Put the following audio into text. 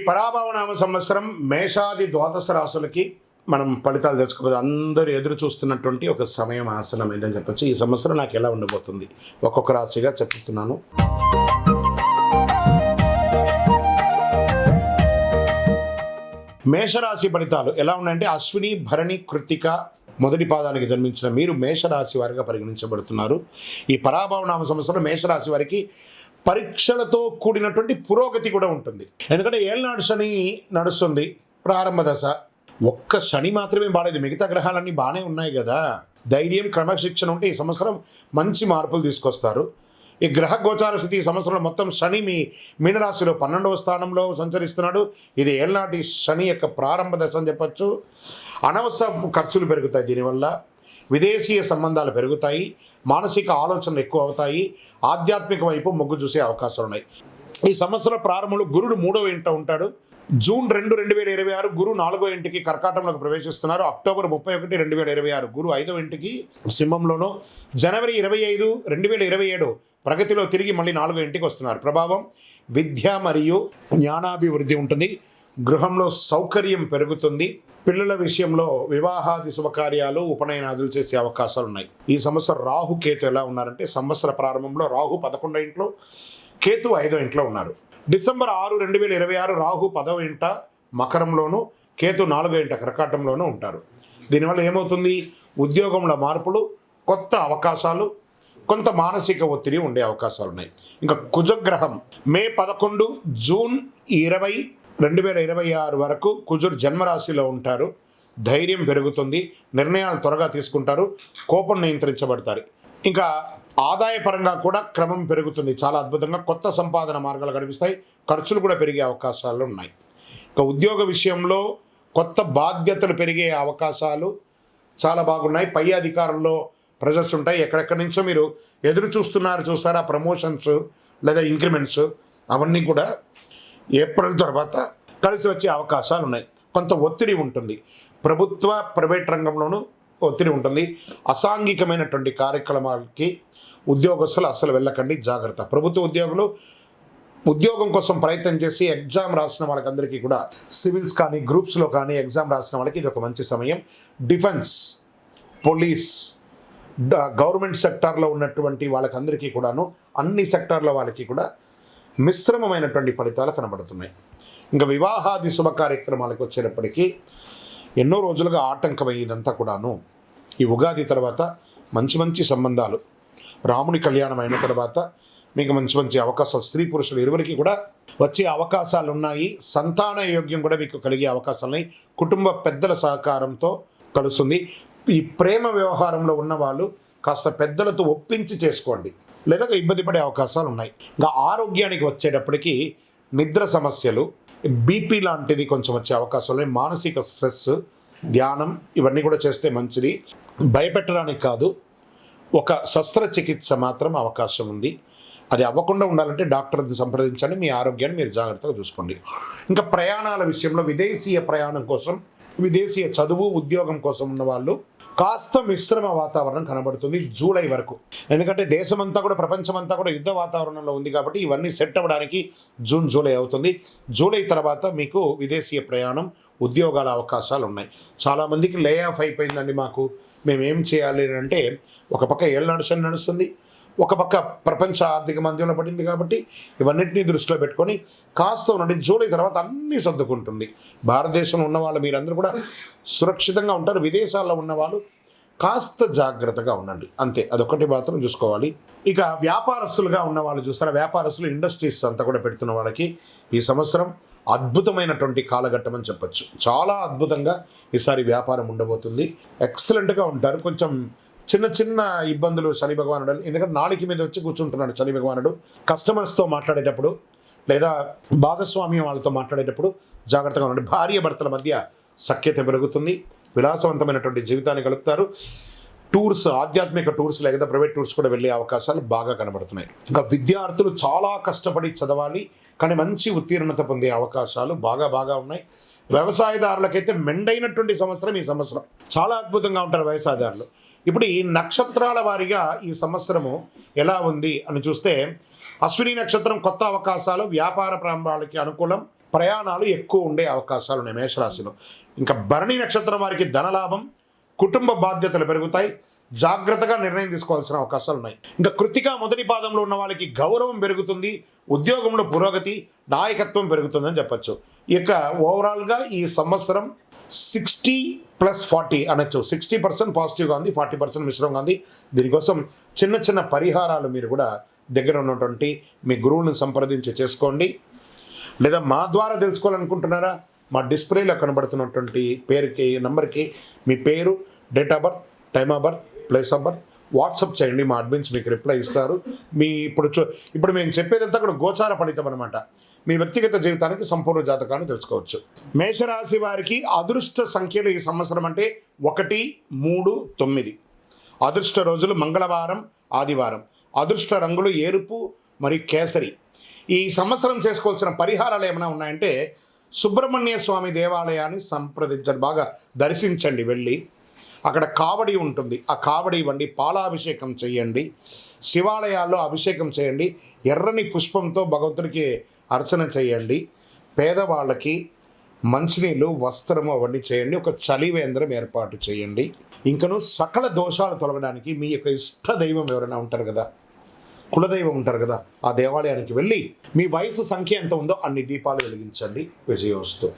పరాభవనామ సంవత్సరం మేషాది ద్వాదశ రాశులకి మనం ఫలితాలు తెలుసుకోవాలి. అందరూ ఎదురు చూస్తున్నటువంటి ఒక సమయం ఆసనం ఏంటని చెప్పొచ్చు. ఈ సంవత్సరం నాకు ఎలా ఉండబోతుంది ఒక్కొక్క రాశిగా చెప్తున్నాను. మేషరాశి ఫలితాలు ఎలా ఉన్నాయంటే, అశ్విని భరణి కృత్తిక మొదటి పాదానికి జన్మించిన మీరు మేషరాశి వారిగా పరిగణించబడుతున్నారు. ఈ పరాభవనామ సంవత్సరం మేషరాశి వారికి పరీక్షలతో కూడినటువంటి పురోగతి కూడా ఉంటుంది. ఎందుకంటే ఏళ్ళనాడు శని నడుస్తుంది, ప్రారంభ దశ. ఒక్క శని మాత్రమే బాలేదు, మిగతా గ్రహాలన్నీ బాగానే ఉన్నాయి కదా. ధైర్యం క్రమశిక్షణ ఉంటే ఈ సంవత్సరం మంచి మార్పులు తీసుకొస్తారు. ఈ గ్రహ గోచార స్థితి ఈ సంవత్సరంలో మొత్తం శని మీ మీనరాశిలో 12వ స్థానంలో సంచరిస్తున్నాడు. ఇది ఏళ్ళనాటి శని యొక్క ప్రారంభ దశ అని చెప్పచ్చు. అనవసర ఖర్చులు పెరుగుతాయి, దీనివల్ల విదేశీయ సంబంధాలు పెరుగుతాయి, మానసిక ఆలోచనలు ఎక్కువ అవుతాయి, ఆధ్యాత్మిక వైపు మొగ్గు చూసే అవకాశాలు ఉన్నాయి. ఈ సంవత్సరం ప్రారంభంలో గురుడు 3వ ఇంట ఉంటాడు. జూన్ 2, 2026 గురు 4వ ఇంటికి కర్కాటంలోకి ప్రవేశిస్తున్నారు. అక్టోబర్ 31, 2026 గురు 5వ ఇంటికి సింహంలోనూ, జనవరి 25, 2027 ప్రగతిలో తిరిగి మళ్ళీ 4వ ఇంటికి వస్తున్నారు. ప్రభావం విద్య మరియు జ్ఞానాభివృద్ధి ఉంటుంది. గృహంలో సౌకర్యం పెరుగుతుంది. పిల్లల విషయంలో వివాహాది శుభకార్యాలు ఉపనయనాదులు చేసే అవకాశాలు ఉన్నాయి. ఈ సంవత్సరం రాహు కేతు ఎలా ఉన్నారంటే, సంవత్సర ప్రారంభంలో రాహు 11వ ఇంట్లో, కేతు 5వ ఇంట్లో ఉన్నారు. డిసెంబర్ 6, 2026 రాహు 10వ ఇంట మకరంలోను, కేతు 4వ ఇంట కర్కాటంలోనూ ఉంటారు. దీనివల్ల ఏమవుతుంది? ఉద్యోగంలో మార్పులు, కొత్త అవకాశాలు, కొంత మానసిక ఒత్తిడి ఉండే అవకాశాలు ఉన్నాయి. ఇంకా కుజగ్రహం మే 11, జూన్ 20, 2026 వరకు కుజుడు జన్మరాశిలో ఉంటారు. ధైర్యం పెరుగుతుంది, నిర్ణయాలు త్వరగా తీసుకుంటారు, కోపం నియంత్రించబడతారు. ఇంకా ఆదాయపరంగా కూడా క్రమం పెరుగుతుంది, చాలా అద్భుతంగా కొత్త సంపాదన మార్గాలు కనిపిస్తాయి. ఖర్చులు కూడా పెరిగే అవకాశాలు ఉన్నాయి. ఇంకా ఉద్యోగ విషయంలో కొత్త బాధ్యతలు పెరిగే అవకాశాలు చాలా బాగున్నాయి. పై అధికారుల్లో ప్రెజర్స్ ఉంటాయి. ఎక్కడెక్కడి నుంచో మీరు ఎదురు చూస్తారా ప్రమోషన్స్ లేదా ఇంక్రిమెంట్స్, అవన్నీ కూడా ఏప్రిల్ తర్వాత కలిసి వచ్చే అవకాశాలు ఉన్నాయి. కొంత ఒత్తిడి ఉంటుంది, ప్రభుత్వ ప్రైవేట్ రంగంలోనూ ఒత్తిడి ఉంటుంది. అసాంఘికమైనటువంటి కార్యక్రమాలకి ఉద్యోగస్తులు అస్సలు వెళ్ళకండి, జాగ్రత్త. ప్రభుత్వ ఉద్యోగులు ఉద్యోగం కోసం ప్రయత్నం చేసి ఎగ్జామ్ రాసిన వాళ్ళకందరికీ కూడా, సివిల్స్ కానీ గ్రూప్స్లో కానీ ఎగ్జామ్ రాసిన వాళ్ళకి ఇది ఒక మంచి సమయం. డిఫెన్స్, పోలీస్, గవర్నమెంట్ సెక్టార్లో ఉన్నటువంటి వాళ్ళకందరికీ కూడాను, అన్ని సెక్టార్ల వాళ్ళకి కూడా మిశ్రమమైనటువంటి ఫలితాలు కనబడుతున్నాయి. ఇంకా వివాహాది శుభ కార్యక్రమాలకు వచ్చేటప్పటికీ ఎన్నో రోజులుగా ఆటంకమై ఇదంతా కూడాను ఈ ఉగాది తర్వాత మంచి సంబంధాలు, రాముని కళ్యాణం అయిన తర్వాత మీకు మంచి అవకాశాలు, స్త్రీ పురుషులు ఇరువురికి కూడా వచ్చే అవకాశాలు ఉన్నాయి. సంతాన యోగ్యం కూడా మీకు కలిగే అవకాశాలు ఉన్నాయి. కుటుంబ పెద్దల సహకారంతో కలుస్తుంది. ఈ ప్రేమ వ్యవహారంలో ఉన్న వాళ్ళు కాస్త పెద్దలతో ఒప్పించి చేసుకోండి, లేదా ఇబ్బంది పడే అవకాశాలు ఉన్నాయి. ఇంకా ఆరోగ్యానికి వచ్చేటప్పటికి నిద్ర సమస్యలు, బీపీ లాంటిది కొంచెం వచ్చే అవకాశాలు ఉన్నాయి. మానసిక స్ట్రెస్, ధ్యానం ఇవన్నీ కూడా చేస్తే మంచిది. భయపెట్టడానికి కాదు, ఒక శస్త్రచికిత్స మాత్రం అవకాశం ఉంది. అది అవ్వకుండా ఉండాలంటే డాక్టర్ని సంప్రదించండి. మీ ఆరోగ్యాన్ని మీరు జాగ్రత్తగా చూసుకోండి. ఇంకా ప్రయాణాల విషయంలో విదేశీయ ప్రయాణం కోసం, విదేశీయ చదువు ఉద్యోగం కోసం ఉన్న వాళ్ళు కాస్త మిశ్రమ వాతావరణం కనబడుతుంది జూలై వరకు. ఎందుకంటే దేశమంతా కూడా, ప్రపంచమంతా కూడా యుద్ధ వాతావరణంలో ఉంది కాబట్టి ఇవన్నీ సెట్ అవ్వడానికి జూన్ జూలై అవుతుంది. జూలై తర్వాత మీకు విదేశీయ ప్రయాణం, ఉద్యోగాల అవకాశాలు ఉన్నాయి. చాలామందికి లే ఆఫ్ అయిపోయిందండి, మేమేం చేయాలి అంటే, ఒక పక్క ఏళ్ళనాడు శని నడుస్తుంది, ఒక పక్క ప్రపంచ ఆర్థిక మంద్యంలో పడింది కాబట్టి ఇవన్నింటినీ దృష్టిలో పెట్టుకొని కాస్త ఉండండి. జూలై తర్వాత అన్నీ సర్దుకుంటుంది. భారతదేశంలో ఉన్నవాళ్ళు మీరందరూ కూడా సురక్షితంగా ఉంటారు. విదేశాల్లో ఉన్నవాళ్ళు కాస్త జాగ్రత్తగా ఉండండి, అంతే. అదొకటి మాత్రం చూసుకోవాలి. ఇక వ్యాపారస్తులుగా ఉన్న వాళ్ళు చూస్తారా, వ్యాపారస్తులు, ఇండస్ట్రీస్ అంతా కూడా పెడుతున్న వాళ్ళకి ఈ సంవత్సరం అద్భుతమైనటువంటి కాలఘట్టం అని చెప్పచ్చు. చాలా అద్భుతంగా ఈసారి వ్యాపారం ఉండబోతుంది. ఎక్సలెంట్గా ఉంటారు. కొంచెం చిన్న ఇబ్బందులు శని భగవానుడు, ఎందుకంటే నాలుక మీద వచ్చి కూర్చుంటున్నాడు శని భగవానుడు. కస్టమర్స్తో మాట్లాడేటప్పుడు లేదా భాగస్వామ్యం వాళ్ళతో మాట్లాడేటప్పుడు జాగ్రత్తగా ఉండండి. భార్య భర్తల మధ్య సఖ్యత పెరుగుతుంది. విలాసవంతమైనటువంటి జీవితాన్ని గడుపుతారు. టూర్స్, ఆధ్యాత్మిక టూర్స్ లేదా ప్రైవేట్ టూర్స్ కూడా వెళ్ళే అవకాశాలు బాగా కనబడుతున్నాయి. ఇంకా విద్యార్థులు చాలా కష్టపడి చదవాలి, కానీ మంచి ఉత్తీర్ణత పొందే అవకాశాలు బాగా ఉన్నాయి. వ్యవసాయదారులకైతే మెండైనటువంటి సంవత్సరం ఈ సంవత్సరం. చాలా అద్భుతంగా ఉంటారు వ్యవసాయదారులు. ఇప్పుడు ఈ నక్షత్రాల వారిగా ఈ సంవత్సరము ఎలా ఉంది అని చూస్తే, అశ్విని నక్షత్రం కొత్త అవకాశాలు, వ్యాపార ప్రారంభాలకి అనుకూలం. ప్రయాణాలు ఎక్కువ ఉండే అవకాశాలు ఉన్నాయి మేషరాశిలో. ఇంకా భరణి నక్షత్రం వారికి ధనలాభం, కుటుంబ బాధ్యతలు పెరుగుతాయి, జాగ్రత్తగా నిర్ణయం తీసుకోవాల్సిన అవకాశాలు ఉన్నాయి. ఇంకా కృత్తిక మొదటి పాదంలో ఉన్న వాళ్ళకి గౌరవం పెరుగుతుంది, ఉద్యోగంలో పురోగతి, నాయకత్వం పెరుగుతుందని చెప్పచ్చు. ఇక ఓవరాల్గా ఈ సంవత్సరం 60+40 అనొచ్చు. 60% పాజిటివ్గా ఉంది, 40% మిశ్రమంగా ఉంది. దీనికోసం చిన్న చిన్న పరిహారాలు మీరు కూడా దగ్గర ఉన్నటువంటి మీ గురువుని సంప్రదించి చేసుకోండి. లేదా మా ద్వారా తెలుసుకోవాలనుకుంటున్నారా, మా డిస్ప్లేలో కనబడుతున్నటువంటి నంబర్కి మీ పేరు, date of birth, time of birth, place of birth WhatsApp చేయండి. మా అడ్మిన్స్ మీకు రిప్లై ఇస్తారు. మీ ఇప్పుడు మేము చెప్పేదంతా కూడా గోచార ఫలితం అనమాట. మీ వ్యక్తిగత జీవితానికి సంపూర్ణ జాతకాన్ని తెలుసుకోవచ్చు. మేషరాశి వారికి అదృష్ట సంఖ్యలు ఈ సంవత్సరం అంటే 1, 3, 9. అదృష్ట రోజులు మంగళవారం, ఆదివారం. అదృష్ట రంగులు ఎరుపు మరియు కేసరి. ఈ సంవత్సరం చేసుకోవాల్సిన పరిహారాలు ఏమైనా ఉన్నాయంటే సుబ్రహ్మణ్య స్వామి దేవాలయాన్ని సంప్రదించండి, బాగా దర్శించండి. వెళ్ళి అక్కడ కావడి ఉంటుంది, ఆ కావడి ఇవ్వండి, పాలాభిషేకం చేయండి, శివాలయాల్లో అభిషేకం చేయండి, ఎర్రని పుష్పంతో భగవంతుడికి అర్చన చేయండి, పేదవాళ్ళకి మంచినీళ్ళు, వస్త్రము అవన్నీ చేయండి, ఒక చలివేంద్రం ఏర్పాటు చేయండి. ఇంకను సకల దోషాలు తొలగడానికి మీ యొక్క ఇష్ట దైవం ఎవరైనా ఉంటారు కదా, కులదైవం ఉంటారు కదా, ఆ దేవాలయానికి వెళ్ళి మీ వయసు సంఖ్య ఎంత ఉందో అన్ని దీపాలు వెలిగించండి. విజయోస్తు.